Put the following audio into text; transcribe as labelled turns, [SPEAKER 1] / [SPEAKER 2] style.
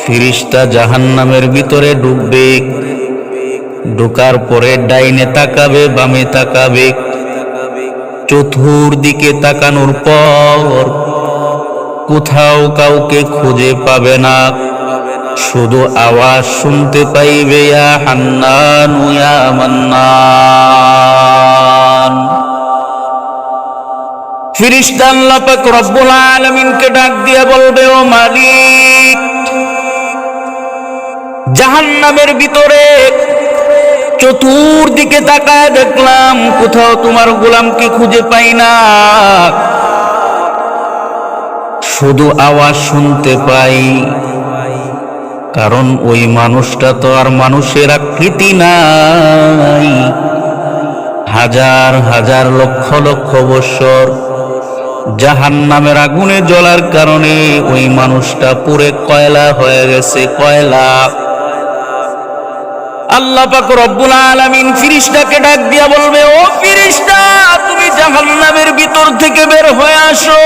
[SPEAKER 1] ফিরিস্তা জাহান্নামের ভিতরে ঢুকবে, ঢোকার পরে ডাইনে তাকাবে, বামে তাকাবে, চতুর্দিকে তাকানোর পর কোথাও কাউকে খুঁজে পাবে না, শুধু আওয়াজ শুনতে পাইবে, ইয়া হান্নান ইয়া মান্নান। ফেরেশতা আল্লাহ পাক রব্বুল আলামিনকে ডাক দিয়ে বলবে, ও মালিক, জাহান্নামের ভিতরে চতুর্দিকে তাকায় দেখলাম কোথাও তোমার গোলামকে খুঁজে পাই না, শুধু আওয়াজ শুনতে পাই। কারণ ওই মানুষটা তো আর মানুষের আকৃতি নাই, হাজার হাজার লক্ষ লক্ষ বছর জাহান্নামের আগুনে জ্বলার কারণে ওই মানুষটা পুরে কয়লা হয়ে গেছে, কয়লা। আল্লাহ পাক রব্বুল আলামিন ফেরেশতাকে ডাক দিয়া বলবে, ও ফেরেশতা, তুমি জাহান্নামের ভিতর থেকে বের হয়ে আসো।